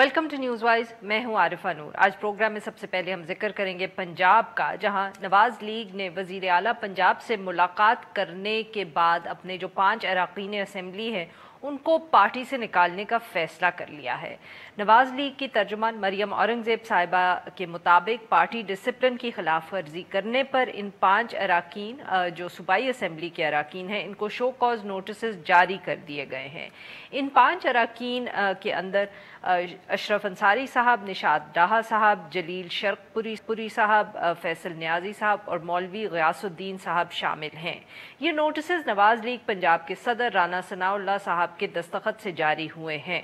Welcome to news wise. मैं हूं आरिफा नूर। आज प्रोग्राम में सबसे पहले हम जिक्र करेंगे पंजाब का, जहां नवाज लीग ने वजीर आला पंजाब से मुलाकात करने के बाद अपने जो 5 अरकान असम्बली हैं उनको पार्टी से निकालने का फैसला कर लिया है। नवाज लीग की तर्जुमान मरियम औरंगजेब साहिबा के मुताबिक पार्टी डिसिप्लिन की खिलाफ वर्जी करने पर इन 5 अरकान जो सूबाई असम्बली के अरकान हैं इनको शो कॉज नोटिस जारी कर दिए गए हैं। इन 5 अरकान के अंदर अशरफ अंसारी साहब, निशात डाहा साहब, जलील शर्कपुरी साहब, फैसल नियाजी साहब और मौलवी गयासुद्दीन साहब शामिल हैं। ये नोटिस नवाज लीग पंजाब के सदर राना सनाउल्लाह साहब के दस्तखत से जारी हुए हैं।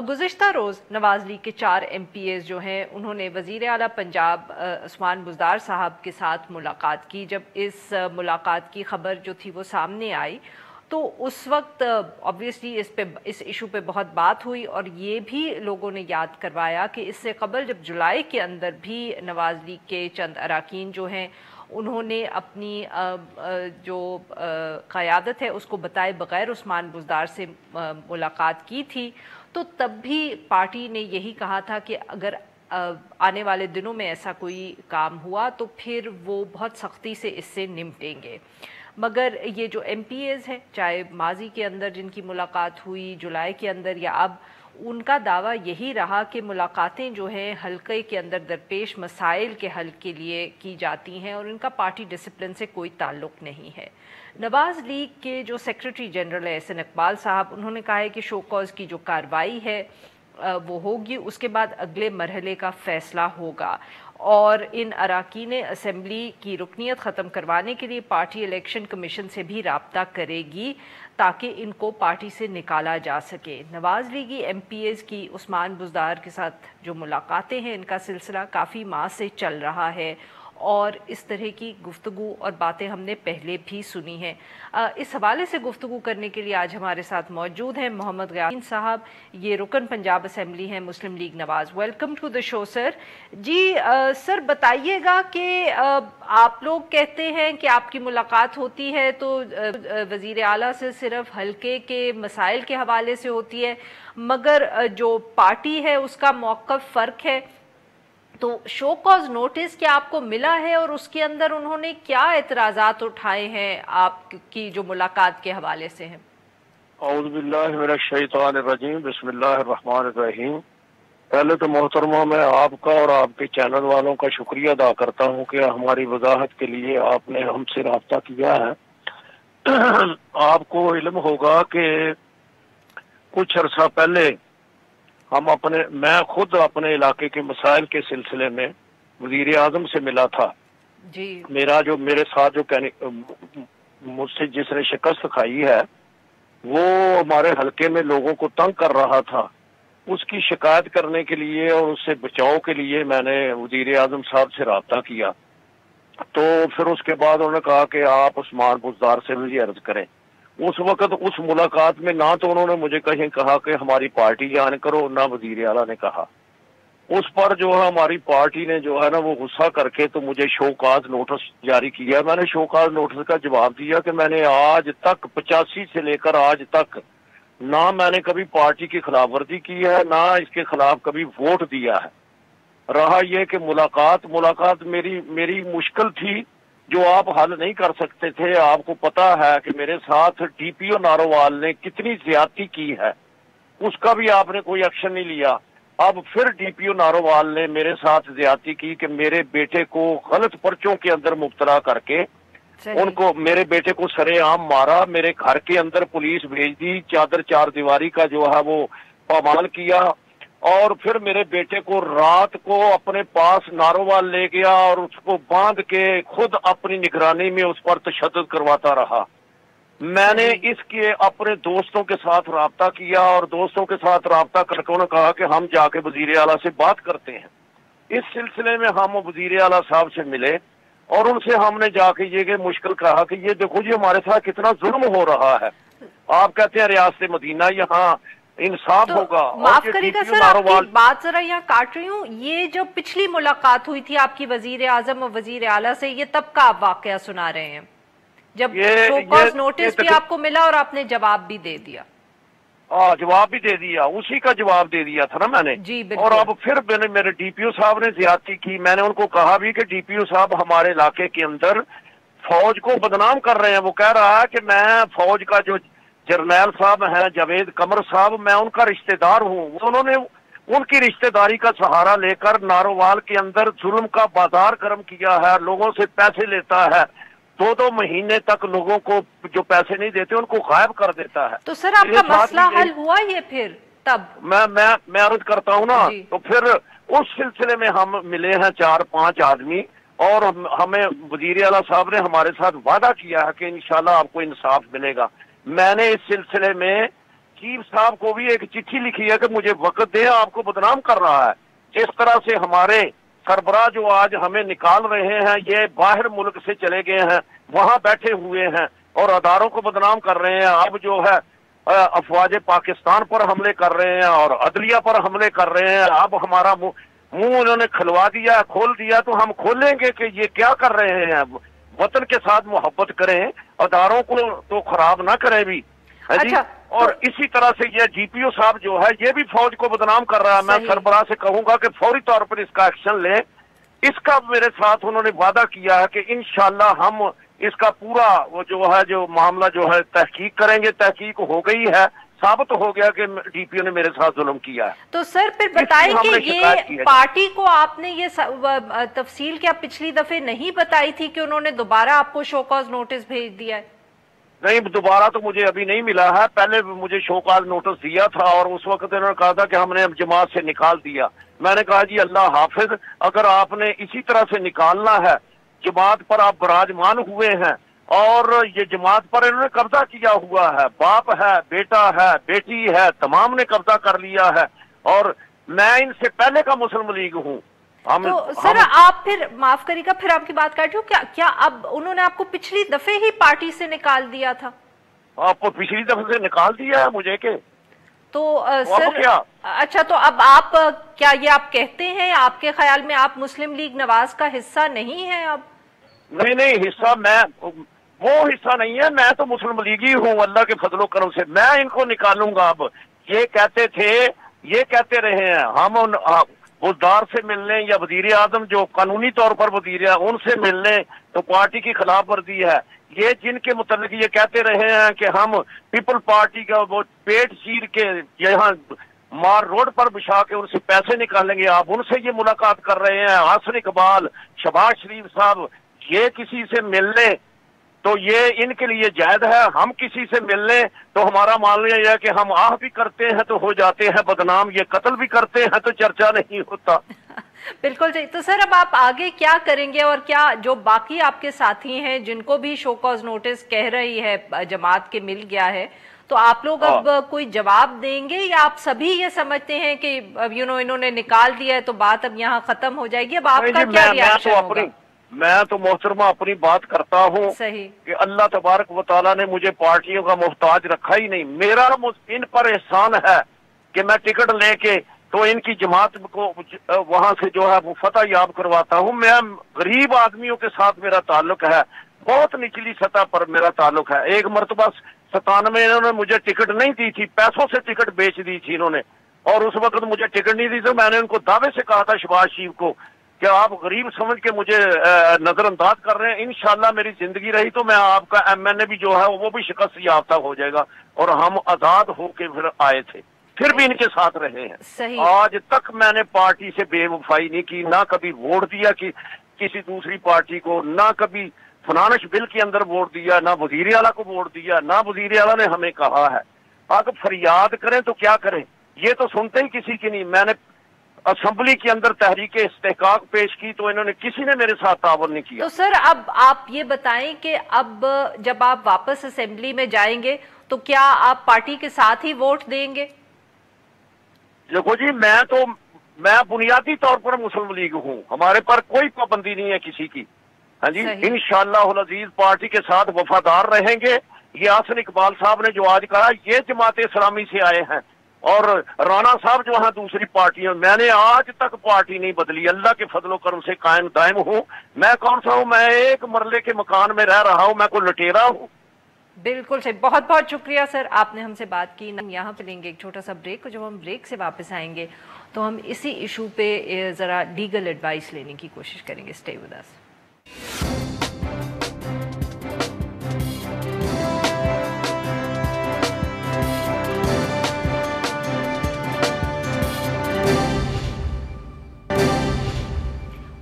गुज़िश्ता रोज़ नवाज लीग के 4 MPAs जो हैं उन्होंने वज़ीर आला पंजाब उस्मान बुज़दार साहब के साथ मुलाकात की। जब इस मुलाकात की खबर जो थी वो सामने आई तो उस वक्त ऑब्वियसली इस इशू पे बहुत बात हुई और ये भी लोगों ने याद करवाया कि इससे कबल जब जुलाई के अंदर भी नवाज लीग के चंद अरकान जो हैं उन्होंने अपनी जो क़यादत है उसको बताए बग़ैर उस्मान बुज़दार से मुलाकात की थी, तो तब भी पार्टी ने यही कहा था कि अगर आने वाले दिनों में ऐसा कोई काम हुआ तो फिर वो बहुत सख्ती से इससे निपटेंगे। मगर ये जो MPAs हैं, चाहे माजी के अंदर जिनकी मुलाकात हुई जुलाई के अंदर या अब, उनका दावा यही रहा कि मुलाकातें जो हैं हल्के के अंदर दरपेश मसाइल के हल के लिए की जाती हैं और इनका पार्टी डिसिप्लिन से कोई ताल्लुक़ नहीं है। नवाज लीग के जो सेक्रेटरी जनरल है एहसन इकबाल साहब, उन्होंने कहा है कि शो कॉज की जो कार्रवाई है वो होगी, उसके बाद अगले मरहले का फ़ैसला होगा और इन अरकान असम्बली की रुकनीत ख़त्म करवाने के लिए पार्टी इलेक्शन कमीशन से भी राब्ता करेगी ताकि इनको पार्टी से निकाला जा सके। नवाज लीगी MPAs की उस्मान बुज़दार के साथ जो मुलाकातें हैं इनका सिलसिला काफ़ी माह से चल रहा है और इस तरह की गुफ्तगू और बातें हमने पहले भी सुनी हैं। इस हवाले से गुफ्तगू करने के लिए आज हमारे साथ मौजूद हैं मोहम्मद गयासुद्दीन साहब, ये रुकन पंजाब असम्बली हैं Muslim League Nawaz. Welcome to the show sir. जी सर, बताइएगा कि आप लोग कहते हैं कि आपकी मुलाकात होती है तो वज़ीर आला से सिर्फ हल्के के मसाइल के हवाले से होती है, मगर जो पार्टी है उसका मौक़िफ़ फ़र्क है। तो शो कॉज नोटिस क्या आपको मिला है और उसके अंदर उन्होंने क्या एतराज़ात उठाए हैं आपकी जो मुलाकात के हवाले से हैं? औज़ु बिल्लाहि मिनश शैतानिर रजीम, बिस्मिल्लाहिर रहमानिर रहीम। पहले तो मोहतरमा मैं आपका और आपके चैनल वालों का शुक्रिया अदा करता हूँ कि हमारी वजाहत के लिए आपने हमसे राब्ता किया है। आपको इल्म होगा कि कुछ अर्सा पहले मैं खुद अपने इलाके के मसाइल के सिलसिले में वजीर आजम से मिला था जी। मेरे साथ जो मुझसे जिसने शिकस्त खाई है वो हमारे हलके में लोगों को तंग कर रहा था, उसकी शिकायत करने के लिए और उससे बचाव के लिए मैंने वजीर आजम साहब से राब्ता किया। तो फिर उसके बाद उन्होंने कहा कि आप उस्मान बुज़दार से भी अर्ज करें। उस वक्त उस मुलाकात में ना तो उन्होंने मुझे कहीं कहा कि हमारी पार्टी ज्वाइन करो, ना वजीर आला ने कहा। उस पर जो है हमारी पार्टी ने जो है ना वो गुस्सा करके तो मुझे शोकाज नोटिस जारी किया। मैंने शोकाज नोटिस का जवाब दिया कि मैंने आज तक 85 से लेकर आज तक ना मैंने कभी पार्टी की खिलाफ वर्जी की है, ना इसके खिलाफ कभी वोट दिया है। रहा यह कि मुलाकात मेरी मुश्किल थी जो आप हल नहीं कर सकते थे। आपको पता है कि मेरे साथ DPO नारोवाल ने कितनी ज्यादती की है, उसका भी आपने कोई एक्शन नहीं लिया। अब फिर DPO नारोवाल ने मेरे साथ ज्यादती की कि मेरे बेटे को गलत पर्चों के अंदर मुब्तला करके मेरे बेटे को सरेआम मारा, मेरे घर के अंदर पुलिस भेज दी, चादर चार दीवारी का जो है वो पामाल किया और फिर मेरे बेटे को रात को अपने पास नारोवाल ले गया और उसको बांध के खुद अपनी निगरानी में उस पर तशद्दुद करवाता रहा। मैंने इसके अपने दोस्तों के साथ राब्ता किया और दोस्तों के साथ राब्ता करके उन्होंने कहा कि हम जाके वजीर आला से बात करते हैं। इस सिलसिले में हम वजीर आला साहब से मिले और उनसे हमने जाके ये मुश्किल कहा कि ये देखो जी हमारे साथ कितना जुल्म हो रहा है। आप कहते हैं रियासत मदीना यहाँ इंसाफ तो होगा। माफ करिएगा सर, आपकी बात जरा यहाँ काट रही हूँ। ये जो पिछली मुलाकात हुई थी आपकी वजीर आजम और वजीर आला से, ये तब का आप वाकया सुना रहे हैं जब शो कॉज नोटिस भी आपको मिला और आपने जवाब भी दे दिया? जवाब भी दे दिया, उसी का जवाब दे दिया था ना मैंने। जी और अब फिर मेरे डीपीओ साहब ने ज्यादती की। मैंने उनको कहा भी कि डीपीओ साहब हमारे इलाके के अंदर फौज को बदनाम कर रहे हैं। वो कह रहा है कि मैं फौज का जो जर्नैल साहब हैं जावेद कमर साहब, मैं उनका रिश्तेदार हूँ। उन्होंने उनकी रिश्तेदारी का सहारा लेकर नारोवाल के अंदर जुल्म का बाजार गर्म किया है, लोगों से पैसे लेता है, 2-2 महीने तक लोगों को जो पैसे नहीं देते उनको गायब कर देता है। तो सर आपका मसला हल हुआ ये फिर तब? मैं अर्ज करता हूँ ना, तो फिर उस सिलसिले में हम मिले हैं 4-5 आदमी, और हमें वजीर आला साहब ने हमारे साथ वादा किया है कि इंशाल्लाह आपको इंसाफ मिलेगा। मैंने इस सिलसिले में चीफ साहब को भी एक चिट्ठी लिखी है कि मुझे वक्त दे, आपको बदनाम कर रहा है। जिस तरह से हमारे सरबराह जो आज हमें निकाल रहे हैं, ये बाहर मुल्क से चले गए हैं, वहां बैठे हुए हैं और अदारों को बदनाम कर रहे हैं। अब जो है अफवाज पाकिस्तान पर हमले कर रहे हैं और अदलिया पर हमले कर रहे हैं। अब हमारा मुंह उन्होंने खुलवा दिया, खोल दिया, तो हम खोलेंगे कि ये क्या कर रहे हैं। वतन के साथ मोहब्बत करें, अदारों को तो खराब ना करें भी, है जी। अच्छा, और इसी तरह से ये जीपीओ साहब जो है ये भी फौज को बदनाम कर रहा है। मैं सरबराह से कहूंगा कि फौरी तौर पर इसका एक्शन ले। इसका मेरे साथ उन्होंने वादा किया है कि इंशाल्लाह हम इसका पूरा वो जो है जो मामला जो है तहकीक करेंगे। तहकीक हो गई है, साबित हो गया कि डीपीओ ने मेरे साथ जुल्म किया है। तो सर फिर बताएं कि ये पार्टी को आपने ये तफसील क्या पिछली दफे नहीं बताई थी कि उन्होंने दोबारा आपको शो कॉज नोटिस भेज दिया है? नहीं, दोबारा तो मुझे अभी नहीं मिला है। पहले मुझे शो कॉज नोटिस दिया था और उस वक्त उन्होंने कहा था कि हमने अब जमात से निकाल दिया। मैंने कहा जी अल्लाह हाफिज, अगर आपने इसी तरह से निकालना है, जमात पर आप विराजमान हुए हैं और ये जमात पर इन्होंने कब्जा किया हुआ है, बाप है, बेटा है, बेटी है, तमाम ने कब्जा कर लिया है, और मैं इनसे पहले का मुस्लिम लीग हूँ। तो सर आप फिर माफ करिएगा, फिर आपकी बात काट रही हूँ, क्या अब उन्होंने आपको पिछली दफे ही पार्टी से निकाल दिया था? आपको पिछली दफे से निकाल दिया है मुझे के? तो सर क्या? अच्छा, तो अब आप क्या ये आप कहते हैं, आपके ख्याल में आप मुस्लिम लीग नवाज का हिस्सा नहीं है अब? नहीं, हिस्सा मैं वो हिस्सा नहीं है, मैं तो मुस्लिम लीगी हूँ अल्लाह के फजलो करम से। मैं इनको निकालूंगा। अब ये कहते थे, ये कहते रहे हैं हम बुजदार से मिलने या वजीर आजम जो कानूनी तौर पर वजीर है उनसे मिलने, तो पार्टी की खिलाफ वर्जी है। ये जिनके मुतालिक ये कहते रहे हैं कि हम पीपल पार्टी का वो पेट चीर के यहाँ मार रोड पर बिछा के उनसे पैसे निकालेंगे, आप उनसे ये मुलाकात कर रहे हैं। हसन इकबाल, शहबाज शरीफ साहब ये किसी से मिलने तो ये इनके लिए जायज है, हम किसी से मिलने तो हमारा मानना यह है कि हम आह भी करते हैं तो हो जाते हैं बदनाम, ये कत्ल भी करते हैं तो चर्चा नहीं होता। बिल्कुल सही। तो सर अब आप आगे क्या करेंगे, और क्या जो बाकी आपके साथी हैं जिनको भी शो कॉज नोटिस कह रही है जमात के मिल गया है, तो आप लोग अब कोई जवाब देंगे या आप सभी ये समझते हैं कि अब इन्होंने निकाल दिया है तो बात अब यहाँ खत्म हो जाएगी? अब आपका क्या रिएक्शन होगा? मैं तो मोहतरमा अपनी बात करता हूँ कि अल्लाह तबारक व तआला ने मुझे पार्टियों का मोहताज रखा ही नहीं। मेरा इन पर एहसान है कि मैं टिकट लेके तो इनकी जमात को वहां से जो है वो फतह याब करवाता हूँ। मैं गरीब आदमियों के साथ मेरा ताल्लुक है, बहुत निचली सतह पर मेरा ताल्लुक है। एक मरतबा 97 इन्होंने मुझे टिकट नहीं दी थी, पैसों से टिकट बेच दी थी इन्होंने, और उस वक्त मुझे टिकट नहीं दी तो मैंने उनको दावे से कहा था शहबाज शरीफ को कि आप गरीब समझ के मुझे नजरअंदाज कर रहे हैं। इंशाल्लाह मेरी जिंदगी रही तो मैं आपका MNA भी जो है वो भी शिकस्त याफ्ता हो जाएगा, और हम आजाद होके फिर आए थे, फिर भी इनके साथ रहे हैं। आज तक मैंने पार्टी से बेवफाई नहीं की, ना कभी वोट दिया कि किसी दूसरी पार्टी को, ना कभी फाइनेंस बिल के अंदर वोट दिया, ना वजीर आला को वोट दिया, ना वजीर आला ने हमें कहा है। अगर फरियाद करें तो क्या करें, ये तो सुनते ही किसी की नहीं। मैंने असेंबली के अंदर तहरीक इस्तेहकाक पेश की तो इन्होंने किसी ने मेरे साथ तावन नहीं किया। तो सर अब आप ये बताएं कि अब जब आप वापस असेंबली में जाएंगे तो क्या आप पार्टी के साथ ही वोट देंगे? देखो जी, मैं बुनियादी तौर पर मुस्लिम लीग हूँ, हमारे पर कोई पाबंदी नहीं है किसी की। हाँ जी, इंशाअल्लाह अजीज पार्टी के साथ वफादार रहेंगे। ये हसन इकबाल साहब ने जो आज कहा, ये जमात इस्लामी से आए हैं, और राणा साहब जो है दूसरी पार्टी है। मैंने आज तक पार्टी नहीं बदली, अल्लाह के फजलो करम से कायम दायम हूँ। मैं कौन सा हूँ, मैं एक मरले के मकान में रह रहा हूँ, मैं कोई लुटेरा हूँ? बिल्कुल सही, बहुत बहुत शुक्रिया सर, आपने हमसे बात की। हम यहाँ पे लेंगे एक छोटा सा ब्रेक, जब हम ब्रेक से वापस आएंगे तो हम इसी इशू पे ज़रा लीगल एडवाइस लेने की कोशिश करेंगे। Stay with us.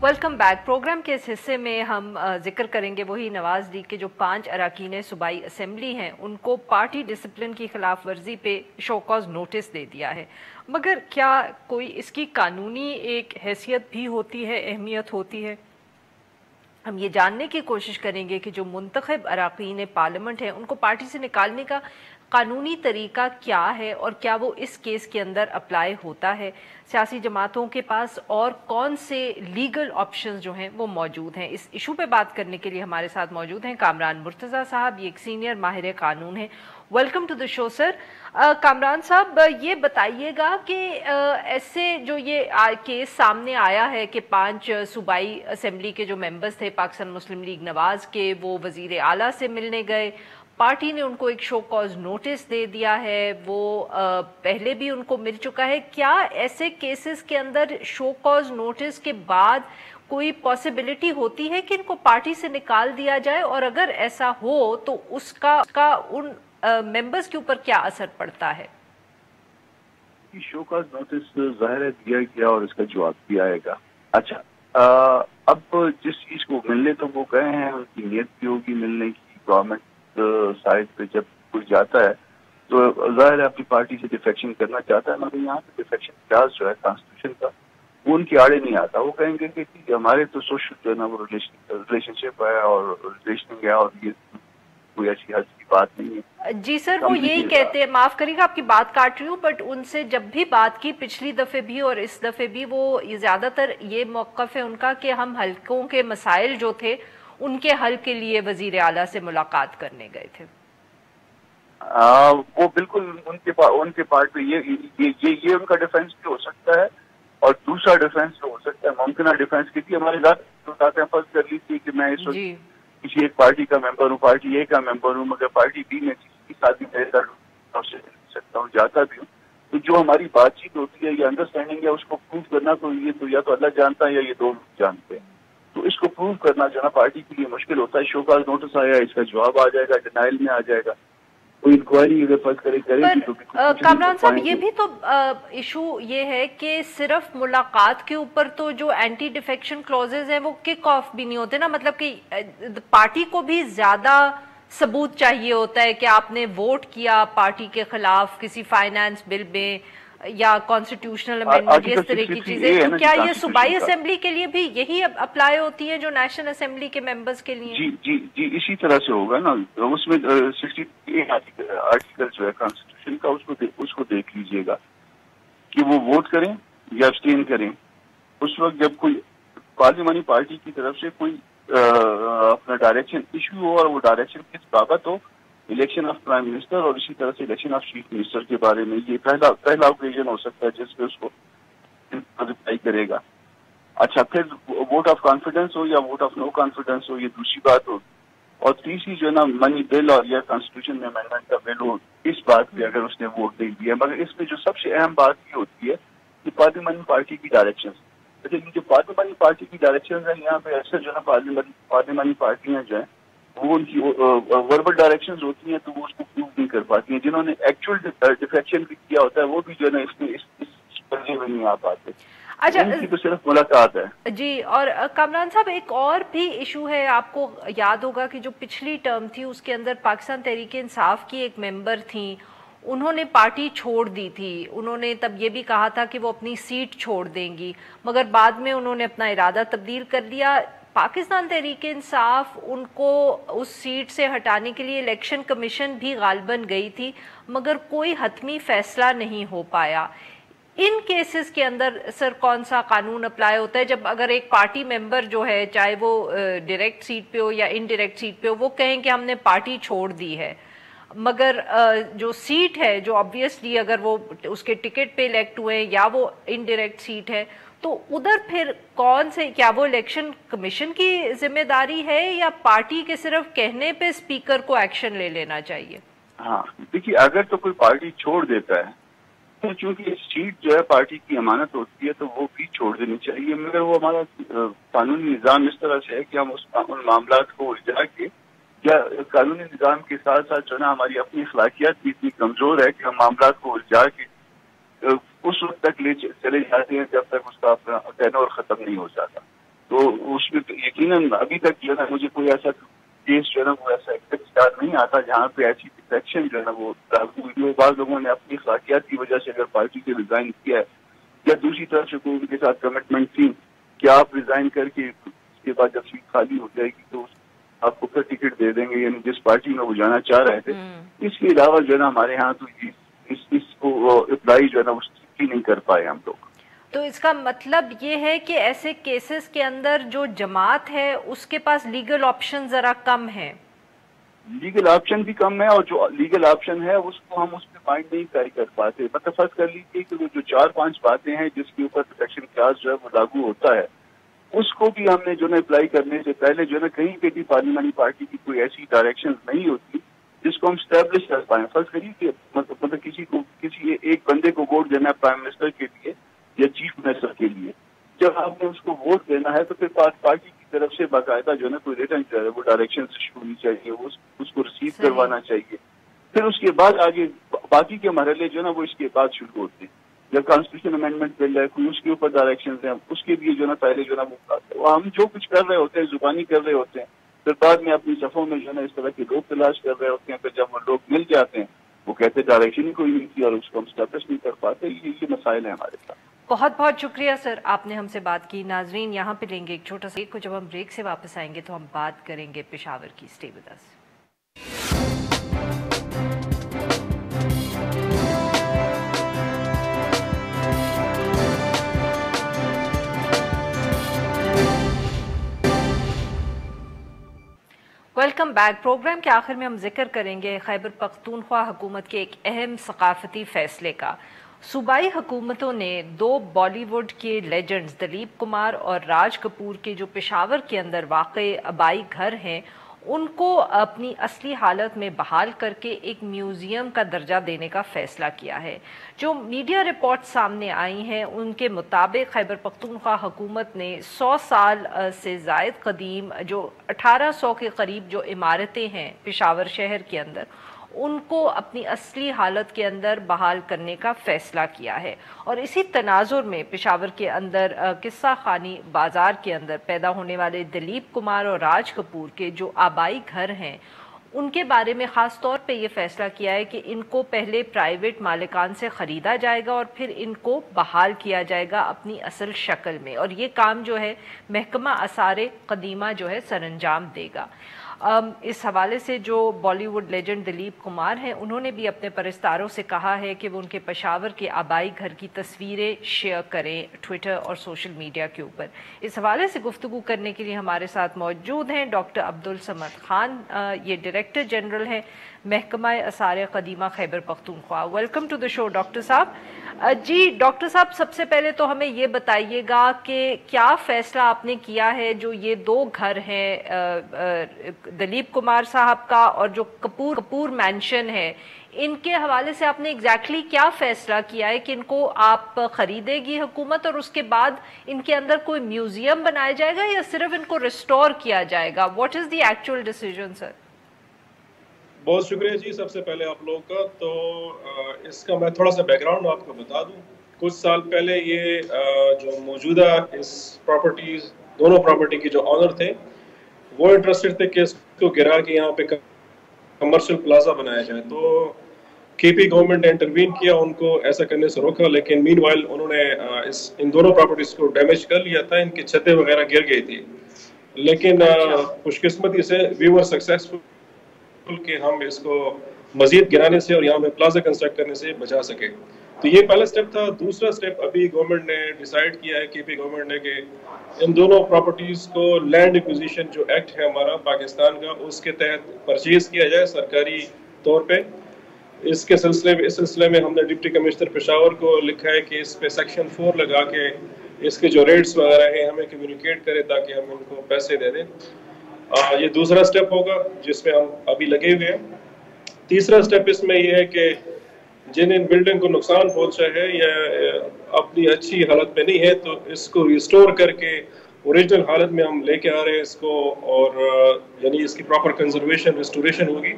Welcome back. Program के इस हिस्से में हम जिक्र करेंगे वही नवाज लीग के जो 5 अरकान सूबाई असम्बली हैं, उनको पार्टी डिसिप्लिन की खिलाफ वर्जी पे शो कॉज नोटिस दे दिया है। मगर क्या कोई इसकी कानूनी एक हैसियत भी होती है, अहमियत होती है? हम ये जानने की कोशिश करेंगे कि जो मुंतखब अरकान पार्लियामेंट हैं उनको पार्टी से निकालने का कानूनी तरीका क्या है और क्या वो इस केस के अंदर अप्लाई होता है। सियासी जमातों के पास और कौन से लीगल ऑप्शंस जो हैं वो मौजूद हैं। इस इशू पे बात करने के लिए हमारे साथ मौजूद हैं कामरान मुर्तज़ा साहब, ये एक सीनियर माहिर कानून है। Welcome to the show sir. Kamran sahab, ये बताइएगा कि ऐसे जो ये केस सामने आया है कि 5 सूबाई असम्बली के जो मेंबर्स थे पाकिस्तान मुस्लिम लीग नवाज के, वो वजीर आला से मिलने गए, पार्टी ने उनको एक शो कॉज नोटिस दे दिया है, वो पहले भी उनको मिल चुका है। क्या ऐसे केसेस के अंदर शो कॉज नोटिस के बाद कोई पॉसिबिलिटी होती है कि इनको पार्टी से निकाल दिया जाए, और अगर ऐसा हो तो उसका उन मेंबर्स के ऊपर क्या असर पड़ता है? शो कॉज नोटिस जाहिर है दिया गया और इसका जवाब भी आएगा। अच्छा, अब जिस चीज को मिलने तो वो गए हैं, उनकी नीयत भी होगी मिलने की। गवर्नमेंट साइड पे जब कोई जाता है तो जाहिर है अपनी पार्टी से डिफेक्शन करना चाहता है, मगर यहाँ पे डिफेक्शन क्लास जो है कॉन्स्टिट्यूशन का वो उनके आड़े नहीं आता। वो कहेंगे कि ठीक है, हमारे तो सोशल जो है ना वो रिलेशनशिप है और रिलेशनिंग है और ये कोई ऐसी हद की बात नहीं है। जी सर, वो यही कहते हैं, माफ करिएगा आपकी बात काट रही हूँ, बट उनसे जब भी बात की पिछली दफे भी और इस दफे भी, वो ज्यादातर ये मौकफ है उनका कि हम हल्कों के मसाइल जो थे उनके हल के लिए वजीर आला से मुलाकात करने गए थे। वो बिल्कुल उनके पार्ट पे ये उनका डिफेंस भी हो सकता है। और दूसरा डिफेंस जो हो सकता है, मुमकिन डिफेंस की थी, हमारी बातें फर्ज कर ली थी कि मैं इस वक्त किसी एक पार्टी का मेंबर हूँ, पार्टी ए का मेंबर हूँ, मगर पार्टी बी में किसी की शादी कर सकता हूँ, जाता भी हूँ। तो जो हमारी बातचीत होती है, ये अंडरस्टैंडिंग है, उसको प्रूव करना तो ये तो या तो अल्लाह जानता है या ये दोनों जानते हैं। तो इसको प्रूव करना जो है पार्टी के लिए मुश्किल होता है। शो कॉज नोटिस आया, इसका जवाब आ जाएगा, डिनाइल में आ जाएगा, कोई इंक्वायरी अगर फर्ज करेगी तो कामरान साहब, ये भी तो इशू ये है कि सिर्फ मुलाकात के ऊपर तो जो एंटी डिफेक्शन क्लॉजेज हैं वो किक ऑफ भी नहीं होते ना। मतलब कि पार्टी को भी ज्यादा सबूत चाहिए होता है कि आपने वोट किया पार्टी के खिलाफ किसी फाइनेंस बिल में या कॉन्स्टिट्यूशनल अमेंडमेंट, इस तरह की चीजें। तो क्या ये सूबाई असेंबली के लिए भी यही अप्लाई होती है जो नेशनल असेंबली के मेंबर्स के लिए? जी जी जी, इसी तरह से होगा ना। उसमें 68 आर्टिकल जो है कॉन्स्टिट्यूशन का, उसको देख लीजिएगा कि वो वोट करें या अब्सटेन करें। उस वक्त जब कोई पार्लियामानी पार्टी की तरफ से कोई अपना डायरेक्शन इशू हो और वो डायरेक्शन किस बाबत हो, इलेक्शन ऑफ प्राइम मिनिस्टर और इसी तरह से इलेक्शन ऑफ चीफ मिनिस्टर के बारे में, ये पहला ओकेजन हो सकता है जिसपे उसको रिप्लाई करेगा। अच्छा, फिर वोट ऑफ कॉन्फिडेंस हो या वोट ऑफ नो कॉन्फिडेंस हो, ये दूसरी बात हो। और तीसरी जो है ना, मनी बिल और या कॉन्स्टिट्यूशन में अमेंडमेंट का बिल हो, इस बात पे अगर उसने वोट दे दिया। मगर इसमें जो सबसे अहम बात ये होती है कि पार्लियामानी पार्टी की डायरेक्शन, लेकिन जो पार्लियामानी पार्टी की डायरेक्शन है, यहाँ पे अक्सर जो है पार्लियामानी पार्टियां जो है वो उनकी वर्बल डायरेक्शंस होती हैं, तो वो उसको प्रूव नहीं कर पाती हैं। जिन्होंने एक्चुअल डिफेक्शन भी किया होता है वो भी जो है ना इस पर्चे में नहीं आ पाते। अच्छा, तो सिर्फ मुलाकात है जी। और कामरान साहब, एक और भी इशू है, आपको याद होगा कि जो पिछली टर्म थी उसके अंदर पाकिस्तान तहरीक इंसाफ की एक मेंबर थी, उन्होंने पार्टी छोड़ दी थी। उन्होंने तब ये भी कहा था कि वो अपनी सीट छोड़ देंगी, मगर बाद में उन्होंने अपना इरादा तब्दील कर लिया। पाकिस्तान तहरीक इंसाफ उनको उस सीट से हटाने के लिए इलेक्शन कमीशन भी गालबन गई थी, मगर कोई हतमी फैसला नहीं हो पाया। इन केसेस के अंदर सर कौन सा कानून अप्लाई होता है जब अगर एक पार्टी मेंबर जो है, चाहे वो डायरेक्ट सीट पे हो या इनडायरेक्ट सीट पे हो, वो कहें कि हमने पार्टी छोड़ दी है, मगर जो सीट है, जो ऑब्वियसली अगर वो उसके टिकट पे इलेक्ट हुए या वो इनडायरेक्ट सीट है, تو ادھر پھر کون سے, کیا وہ الیکشن کمیشن کی ذمہ داری ہے یا پارٹی کے صرف کہنے پہ اسپیکر کو ایکشن لے لینا چاہیے؟ ہاں دیکھیے اگر تو کوئی پارٹی چھوڑ دیتا ہے تو چونکہ سیٹ جو ہے پارٹی کی امانت ہوتی ہے تو وہ بھی چھوڑ دینی چاہیے، مگر وہ ہمارا قانونی نظام اس طرح سے ہے کہ ہم ان معاملات کو الجھا کے یا قانونی نظام کے ساتھ ساتھ جو ہے نا ہماری اپنی اخلاقیات بھی اتنی کمزور ہے کہ ہم معاملات کو الجھا کے اس وقت تک لے چلے جاتے ہیں جب تک اس کا ٹینور ختم نہیں ہو جاتا. تو اس میں یقیناً ابھی تک جو ہے نا مجھے کوئی ایسا کیس جو ہے نا وہ ایسا ایکسپیکٹ نہیں آتا جہاں پہ ایسی ڈسٹریکشن جو ہے نا وہ بعض لوگوں نے اپنی اخلاقیات کی وجہ سے اگر پارٹی سے ریزائن کیا ہے یا دوسری طرف سے کوئی ان کے ساتھ کمٹمنٹ تھی کہ آپ ریزائن کر کے اس کے بعد جب سیٹ خالی ہو جائے گی تو آپ کو پھر ٹکٹ دے دیں گے، یعنی جس پارٹی میں وہ جانا چاہ رہے تھے. اس کے علاوہ جو ہے نا ہمارے ہاں تو اس کو اپلائی جو ہے نا وہ نہیں کر پائے ہم لوگ. تو اس کا مطلب یہ ہے کہ ایسے کیسز کے اندر جو جماعت ہے اس کے پاس لیگل آپشن ذرا کم ہے. لیگل آپشن بھی کم ہے اور جو لیگل آپشن ہے اس کو ہم اس پہ مائنڈ نہیں کر پاتے. مطلب فرض کر لیجیے کہ وہ جو 4-5 باتیں ہیں جس کے اوپر پروٹیکشن کلاس جو ہے وہ لاگو ہوتا ہے اس کو بھی ہم نے جو ہے اپلائی کرنے سے پہلے جو ہے نا کہیں پہ بھی پارلیمانی پارٹی کی کوئی ایسی ڈائریکشن نہیں ہوتی جس کو ہم اسٹیبلش کر پائیں. فرض کریے کہ مطلب کسی ایک بندے کو ووٹ دینا ہے پرائم منسٹر کے لیے یا چیف منسٹر کے لیے، جب آپ نے اس کو ووٹ دینا ہے تو پھر پارٹی کی طرف سے باقاعدہ جو ہے نا کوئی ریٹرن جو ہے وہ ڈائریکشن ہونی چاہیے، اس کو ریسیو کروانا چاہیے. پھر اس کے بعد آگے باقی کے مرحلے جو ہے نا وہ اس کے بعد شروع ہوتے ہیں. جب کانسٹیٹیوشن امینڈمنٹ بل ہے کوئی اس کے اوپر ڈائریکشن ہیں اس کے لیے جو ہے نا پہلے جو ہے نا وہ ہم جو کچھ کر رہے ہوتے ہیں زبانی کر رہے ہوتے ہیں، پھر بعد میں اپنی صفوں میں جو ہے نا اس طرح کے لوگ تلاش کر رہے ہوتے ہیں. پھر جب وہ لوگ مل جاتے ہیں وہ کہتے ڈائریکشن ہی کوئی نہیں تھی اور اس کو ہم اسٹیبلش نہیں کر پاتے. یہ مسائل ہیں ہمارے ساتھ. بہت بہت شکریہ سر، آپ نے ہم سے بات کی. ناظرین یہاں پہ لیں گے ایک چھوٹا سا بریک کو، جب ہم بریک سے واپس آئیں گے تو ہم بات کریں گے پشاور کی. Stay with us. Welcome back. Program کے آخر میں ہم ذکر کریں گے خیبر پختونخوا حکومت کے ایک اہم ثقافتی فیصلے کا. صوبائی حکومتوں نے 2 بالی ووڈ کے لیجنڈز دلیپ کمار اور راج کپور کے جو پشاور کے اندر واقع آبائی گھر ہیں ان کو اپنی اصلی حالت میں بحال کر کے ایک میوزیم کا درجہ دینے کا فیصلہ کیا ہے. جو میڈیا رپورٹ سامنے آئی ہیں ان کے مطابق خیبر پختونخوا حکومت نے 100 سال سے زائد قدیم جو 1800 کے قریب جو عمارتیں ہیں پشاور شہر کے اندر ان کو اپنی اصلی حالت کے اندر بحال کرنے کا فیصلہ کیا ہے. اور اسی تناظر میں پشاور کے اندر قصہ خانی بازار کے اندر پیدا ہونے والے دلیپ کمار اور راج کپور کے جو آبائی گھر ہیں ان کے بارے میں خاص طور پہ یہ فیصلہ کیا ہے کہ ان کو پہلے پرائیویٹ مالکان سے خریدا جائے گا اور پھر ان کو بحال کیا جائے گا اپنی اصل شکل میں، اور یہ کام جو ہے محکمہ آثار قدیمہ جو ہے سر انجام دے گا. اس حوالے سے جو بالی ووڈ لیجنڈ دلیپ کمار ہیں انہوں نے بھی اپنے پرستاروں سے کہا ہے کہ وہ ان کے پشاور کے آبائی گھر کی تصویریں شیئر کریں ٹویٹر اور سوشل میڈیا کے اوپر. اس حوالے سے گفتگو کرنے کے لیے ہمارے ساتھ موجود ہیں ڈاکٹر عبدالصمد خان، یہ ڈائریکٹر جنرل ہیں محکمہ آثار قدیمہ Khyber Pakhtunkhwa. Welcome to the show doctor صاحب. جی ڈاکٹر صاحب، سب سے پہلے تو ہمیں یہ بتائیے گا کہ کیا فیصلہ آپ نے کیا ہے جو یہ 2 گھر ہیں دلیپ کمار صاحب کا اور جو کپور مینشن ہے ان کے حوالے سے آپ نے ایگزیکٹلی کیا فیصلہ کیا ہے کہ ان کو آپ خریدے گی حکومت اور اس کے بعد ان کے اندر کوئی میوزیم بنایا جائے گا یا صرف ان کو ریسٹور کیا جائے گا؟ What is the actual decision sir? بہت شکریہ جی سب سے پہلے آپ لوگوں کا. تو اس کا میں تھوڑا سا بیک گراؤنڈ آپ کو بتا دوں. کچھ سال پہلے یہ جو موجودہ اس پراپرٹیز دونوں پراپرٹی کے جو آنر تھے وہ انٹرسٹڈ تھے کہ اس کو گرا کے یہاں پہ کمرشل پلازا بنایا جائے. تو کے پی گورنمنٹ نے انٹروین کیا، ان کو ایسا کرنے سے روکا، لیکن مین وائل انہوں نے ان دونوں پراپرٹیز کو ڈیمیج کر لیا تھا. ان کی چھتیں وغیرہ گر گئی تھی، لیکن خوش قسمتی سے وی ور سکسیسفل کہ ہم اس کو مزید گرانے سے اور یہاں پہ پلازا کنسٹرکٹ کرنے سے بچا سکے. تو یہ پہلا سٹیپ تھا. دوسرا سٹیپ ابھی گورنمنٹ نے ڈیسائیڈ کیا ہے کے پی گورنمنٹ نے کہ ان دونوں پراپرٹیز کو لینڈ ایکوزیشن جو ایکٹ ہے ہمارا پاکستان کا اس کے تحت پرچیز کیا جائے سرکاری طور پہ. اس سلسلے میں ہم نے ڈپٹی کمشنر پشاور کو لکھا ہے کہ اس پہ سیکشن 4 لگا کے اس کے جو ریٹس وغیرہ ہیں ہمیں کمیونیکیٹ کرے تاکہ ہم ان کو پیسے دے دیں. یہ دوسرا سٹیپ ہوگا جس میں ہم ابھی لگے ہوئے ہیں. تیسرا سٹیپ اس میں یہ ہے کہ جن ان بلڈنگ کو نقصان پہنچا ہے یا اپنی اچھی حالت میں نہیں ہے تو اس کو ریسٹور کر کے اوریجنل حالت میں ہم لے کے آ رہے ہیں اس کو, اور یعنی اس کی پراپر کنزرویشن ریسٹوریشن ہوگی.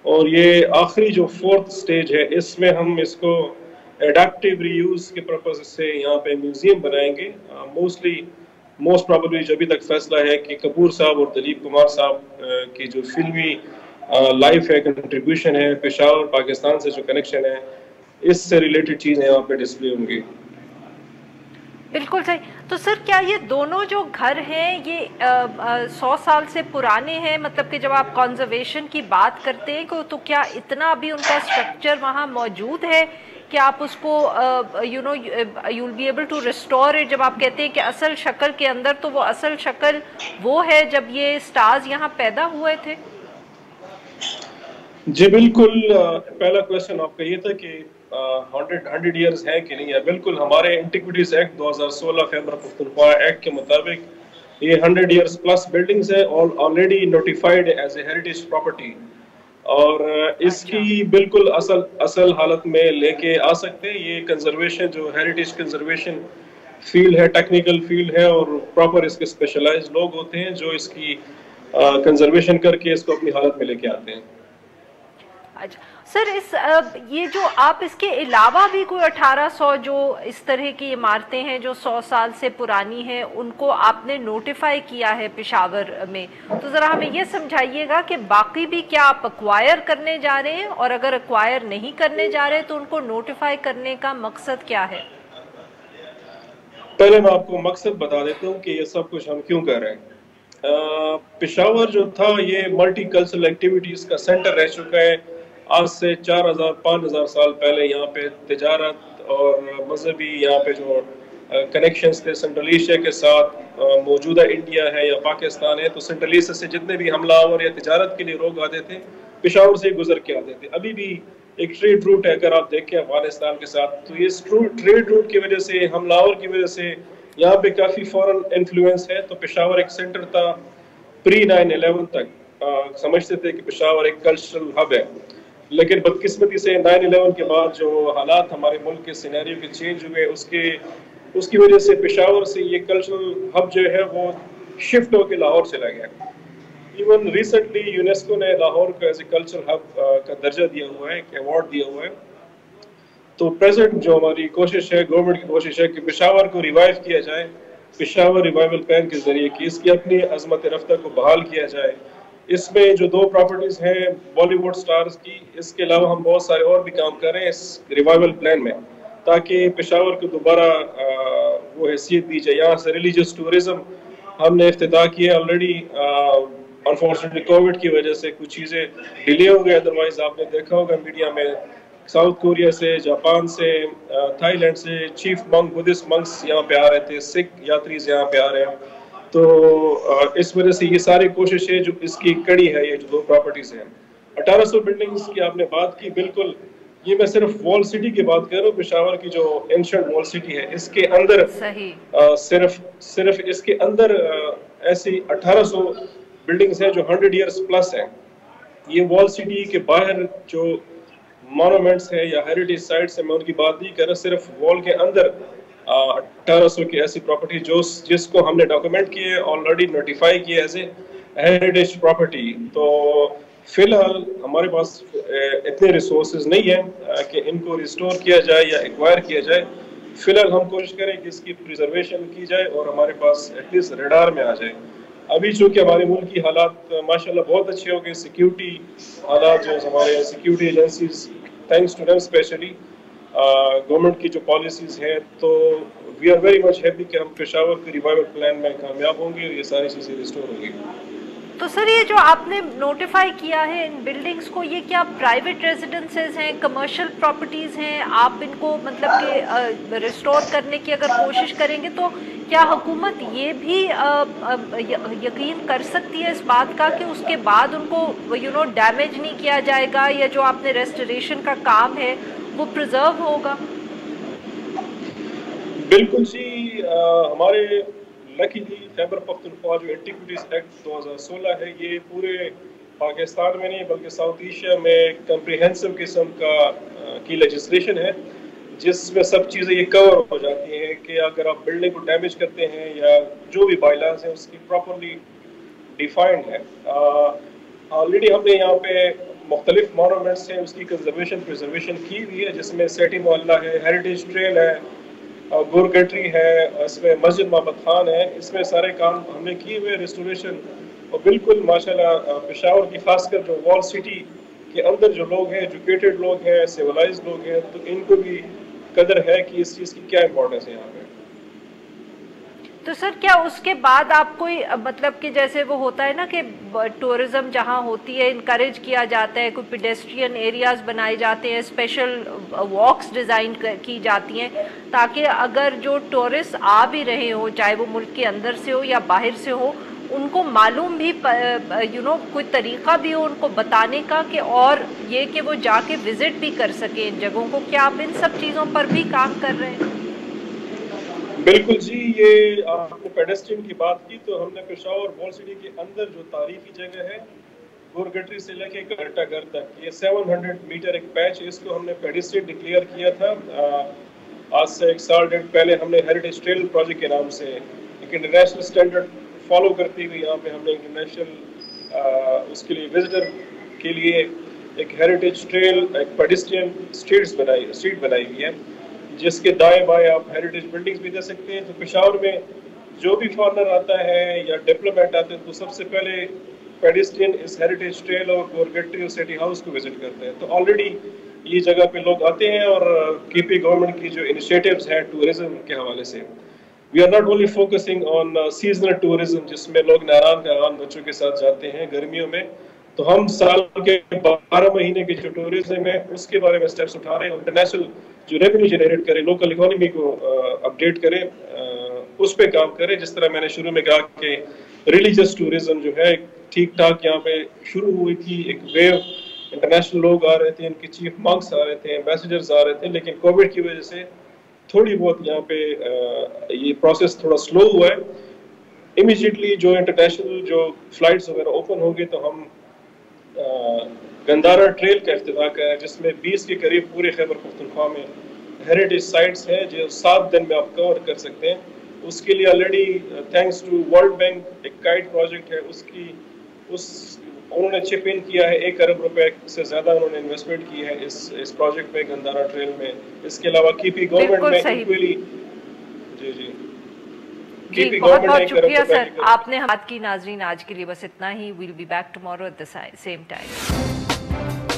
اور یہ آخری جو 4th سٹیج ہے اس میں ہم اس کو ایڈیپٹیو ری یوز کے پرپز سے یہاں پہ میوزیم بنائیں گے. موسٹ پرابلی جو ابھی تک فیصلہ ہے کہ کپور صاحب اور دلیپ کمار صاحب کی جو فلمی لائف ہے, کنٹریبیوشن ہے, پشاور پاکستان سے جو کنیکشن ہے, اس سے ریلیٹڈ چیزیں یہاں پہ ڈسپلے ہوں گی. بالکل صحیح. تو سر کیا یہ دونوں جو گھر ہیں یہ 100 سال سے پرانے ہیں, مطلب کہ جب آپ کنزرویشن کی بات کرتے ہیں تو کیا اتنا ابھی ان کا اسٹرکچر وہاں موجود ہے کہ آپ اس کو you will be able to restore it? جب آپ کہتے ہیں کہ اصل شکل کے اندر, تو وہ اصل شکل وہ ہے جب یہ سٹارز یہاں پیدا ہوئے تھے؟ جی بالکل. پہلا کویشچن آپ کا یہ تھا کہ 100 ایئرز ہے کہ نہیں ہے. بالکل, ہمارے اینٹیکوٹیز ایکٹ 2016 خیبر پختونخوا ایکٹ کے مطابق یہ 100 ایئرز پلس بلڈنگز ہے already notified as a heritage property, اور اس کی بالکل اصل حالت میں لے کے آ سکتے ہیں. یہ کنزرویشن جو ہیریٹیج کنزرویشن فیلڈ ہے, ٹیکنیکل فیلڈ ہے, اور پراپر اس کے اسپیشلائز لوگ ہوتے ہیں جو اس کی کنزرویشن کر کے اس کو اپنی حالت میں لے کے آتے ہیں. اچھا سر, یہ جو آپ اس کے علاوہ بھی کوئی 1800 جو اس طرح کی عمارتیں ہیں جو 100 سال سے پرانی ہیں ان کو آپ نے نوٹیفائی کیا ہے پشاور میں, تو ذرا ہمیں یہ سمجھائیے گا کہ باقی بھی کیا آپ ایکوائر کرنے جا رہے ہیں, اور اگر ایکوائر نہیں کرنے جا رہے تو ان کو نوٹیفائی کرنے کا مقصد کیا ہے؟ پہلے میں آپ کو مقصد بتا دیتا ہوں کہ یہ سب کچھ ہم کیوں کر رہے ہیں. پشاور جو تھا یہ ملٹی کلچرل ایکٹیویٹیز کا سینٹر رہ چکا ہے. آج سے 4000-5000 سال پہلے یہاں پہ تجارت اور مذہبی یہاں پہ جو کنیکشنز تھے سینٹرل ایشیا کے ساتھ, موجودہ انڈیا ہے یا پاکستان ہے, تو سینٹرل ایشیا سے جتنے بھی حملہ آور یا تجارت کے لیے لوگ آتے تھے پشاور سے گزر کے آتے تھے. ابھی بھی ایک ٹریڈ روٹ ہے اگر آپ دیکھیں افغانستان کے ساتھ, تو اس ٹریڈ روٹ کی وجہ سے, حملہ آور کی وجہ سے یہاں پہ کافی فورن انفلوئنس ہے. تو پشاور ایک سینٹر تھا پری 9/11 تک, سمجھتے تھے کہ پشاور ایک کلچرل ہب ہے, لیکن بدقسمتی سے 9/11 کے بعد جو حالات ہمارے ملک کے سینیریو کے چینج ہوئے اس کی وجہ سے پشاور سے یہ کلچرل ہب جو ہے وہ شفٹ ہو کے لاہور چلا گیا. ایون ریسنٹلی یونیسکو نے لاہور کو ایز اے کلچرل ہب کا درجہ دیا ہوا ہے, ایک ایوارڈ دیا ہوا ہے. تو پریزنٹ جو ہماری کوشش ہے, گورنمنٹ کی کوشش ہے کہ پشاور کو ریوائیو کیا جائے, پشاور ریوائیول پلان کے ذریعے کہ اس کی اپنی عظمت رفتہ کو بحال کیا جائے. اس میں جو 2 پراپرٹیز ہیں بالی ووڈ سٹارز کی, اس کے علاوہ ہم بہت سارے اور بھی کام کر رہے ہیں اس ریوائیول پلان میں, تاکہ پشاور کو دوبارہ وہ حیثیت دی جائے. یہاں سے ریلیجیس ٹورزم ہم نے افتتاح کیا آلریڈی. انفارچونیٹلی کووڈ کی وجہ سے کچھ چیزیں ڈیلے ہو گئے, ادروائز آپ نے دیکھا ہوگا میڈیا میں ساؤتھ کوریا سے, جاپان سے, تھائی لینڈ سے چیف منک بدھسٹ منکس یہاں پہ آ رہے تھے, سکھ یاتریز یہاں پہ آ رہے ہیں. تو اس وجہ سے یہ ساری کوشش ہے جو اس کی کڑی ہے, یہ جو 2 پراپرٹیز ہیں. 1800 بلڈنگز کی آپ نے بات کی, بالکل یہ میں صرف وال سٹی کی بات کر رہا ہوں. پشاور کی جو اینشنٹ وال سٹی ہے اس کے اندر صرف اس کے اندر ایسی 1800 بلڈنگز ہیں جو 100 ایئرز پلس ہیں. یہ وال سٹی کے باہر جو مونومنٹس ہیں یا ہیریٹیج سائٹس ہیں میں ان کی بات نہیں کر رہا, صرف وال کے اندر 1800 کی ایسی پراپرٹی جس کو ہم نے ڈاکومنٹ کیے, آلریڈی نوٹیفائی کیے ایز اے ہیریٹیج پراپرٹی. تو فی الحال ہمارے پاس اتنے ریسورسز نہیں ہیں کہ ان کو ریسٹور کیا جائے یا ایکوائر کیا جائے. فی الحال ہم کوشش کریں کہ اس کی پریزرویشن کی جائے اور ہمارے پاس ایٹ لیسٹ ریڈار میں آ جائے. ابھی چونکہ ہمارے ملک کی حالات ماشاءاللہ بہت اچھے ہو گئے, سیکیورٹی حالات جو ہمارے security agencies thanks to them especially government کی جو پالیسیز ہیں, تو we are very much happy کہ ہم پشاور کے ریوائیول پلان میں کامیاب ہوں گے اور یہ ساری چیزیں ریسٹور ہوں گی. تو سر یہ جو آپ نے نوٹیفائی کیا ہے ان بلڈنگز کو, یہ کیا پرائیویٹ ریزیڈنسز ہیں, کمرشل پراپرٹیز ہیں؟ آپ ان کو مطلب کہ ریسٹور کرنے کی اگر کوشش کریں گے تو کیا حکومت یہ بھی یقین کر سکتی ہے اس بات کا کہ اس کے بعد ان کو ڈیمیج نہیں کیا جائے گا, یا جو آپ نے ریسٹوریشن کا کام ہے وہ پرزرو ہوگا؟ बिल्कुल जी, हमारे लकीली खैबर पख्तूनख्वा जो एंटीक्विटीज एक्ट 2016 है, ये पूरे पाकिस्तान में नहीं बल्कि साउथ एशिया में कम्प्रिहेंसिव किस्म की लेजिस्लेशन है, जिसमें सब चीज़ें ये कवर हो जाती हैं कि अगर आप बिल्डिंग को डैमेज करते हैं या जो भी बाइलास है उसकी प्रॉपरली डिफाइंड है। ऑलरेडी हमने यहाँ पे मुख्तलिफ मॉन्यूमेंट्स हैं उसकी कंजर्वेशन प्रिजर्वेशन की हुई है, जिसमें सेठी मोहल्ला है, हेरिटेज ट्रेल है, गोरगटरी है, इसमें मस्जिद मोहम्मद खान है, इसमें सारे काम हमने किए हुए रिस्टोरेशन। और बिल्कुल माशाल्लाह पेशावर की खासकर जो वॉल सिटी के अंदर जो लोग हैं, एजुकेटेड लोग हैं, सिविलाइज लोग हैं, तो इनको भी कदर है कि इस चीज़ की क्या इम्पोर्टेंस है यहाँ पे। तो सर क्या उसके बाद आप कोई मतलब कि जैसे वो होता है ना कि टूरिज्म जहाँ होती है इनकरेज किया जाता है, कोई पेडेस्ट्रियन एरियाज बनाए जाते हैं, स्पेशल वॉक्स डिज़ाइन की जाती हैं, ताकि अगर जो टूरिस्ट आ भी रहे हो चाहे वो मुल्क के अंदर से हो या बाहर से हो, उनको मालूम भी कोई तरीका भी हो उनको बताने का कि और ये कि वो जाके विजिट भी कर सके इन जगहों को। क्या आप इन सब चीज़ों पर भी काम कर रहे हैं? बिल्कुल जी, ये आपने पेडेस्ट्रियन की बात की तो हमने पेशावर वॉल सिटी के अंदर जो तारीखी जगह है गोरगटरी से लेके घंटाघर तक, ये 700 मीटर एक पैच है, इसको हमने पेडेस्ट्रियन डिक्लेयर किया था। आज से 1 साल डेढ़ पहले हमने हेरिटेज ट्रेल प्रोजेक्ट के नाम से एक इंटरनेशनल स्टैंडर्ड फॉलो करते हुए यहाँ पे हमने इंटरनेशनल उसके लिए विजिटर के लिए एक हेरिटेज ट्रेल एक पेडेस्ट्रियन स्ट्रीट बनाई हुई है, जिसके दाएं बाएं आप हेरिटेज बिल्डिंग्स भी दे सकते हैं। तो पेशावर में जो भी फॉरनर आता है या डिप्लोमेट आते हैं तो सबसे पहले पेडेस्ट्रियन इस हेरिटेज ट्रेल और गोरगटरी और सिटी हाउस को विजिट करते हैं। तो ऑलरेडी ये जगह पे लोग आते हैं और केपी गवर्नमेंट की जो इनिशिएटिव्स हैं टूरिज्म के हवाले से, we are not only focusing on seasonal tourism जिसमें लोग नारायण बच्चों के साथ जाते हैं गर्मियों में, तो हम साल के 12 महीने के जो टूरिज्म है उसके बारे में स्टेप्स उठा रहे हैं। इंटरनेशनल जो रेवेन्यू जनरेट करे, लोकल इकोनॉमी को अपडेट करे, उस पे काम करें। जिस तरह मैंने शुरू में कहा कि रिलीजियस टूरिज्म जो है ठीक ठाक यहाँ पे शुरू हुई थी, एक वेव इंटरनेशनल लोग आ रहे थे, इनके चीफ मंक्स आ रहे थे, एम्बेसडर्स आ रहे थे, लेकिन कोविड की वजह से थोड़ी बहुत यहाँ पे ये प्रोसेस थोड़ा स्लो हुआ है। इमीडिएटली जो इंटरनेशनल जो फ्लाइट्स वगैरह ओपन होंगे तो हम गंदारा ट्रेल का इफ्तिताह करें, जिसमें 20 के करीब पूरे खैबर पख्तूनख्वा में हेरिटेज साइट्स हैं जो 7 दिन में आप कवर कर सकते हैं। उसके लिए already thanks to World Bank एक गाइड प्रोजेक्ट है, उन्होंने चिप इन किया है, 1 अरब रुपए से ज्यादा उन्होंने इन्वेस्टमेंट की है इस प्रोजेक्ट में गंदारा ट्रेल में। इसके अलावा कीपी गवर्नमेंट में इक्वली जी बहुत बहुत शुक्रिया सर, आपने बात की। नाजरीन आज के लिए बस इतना ही। Will be back tomorrow at the same time.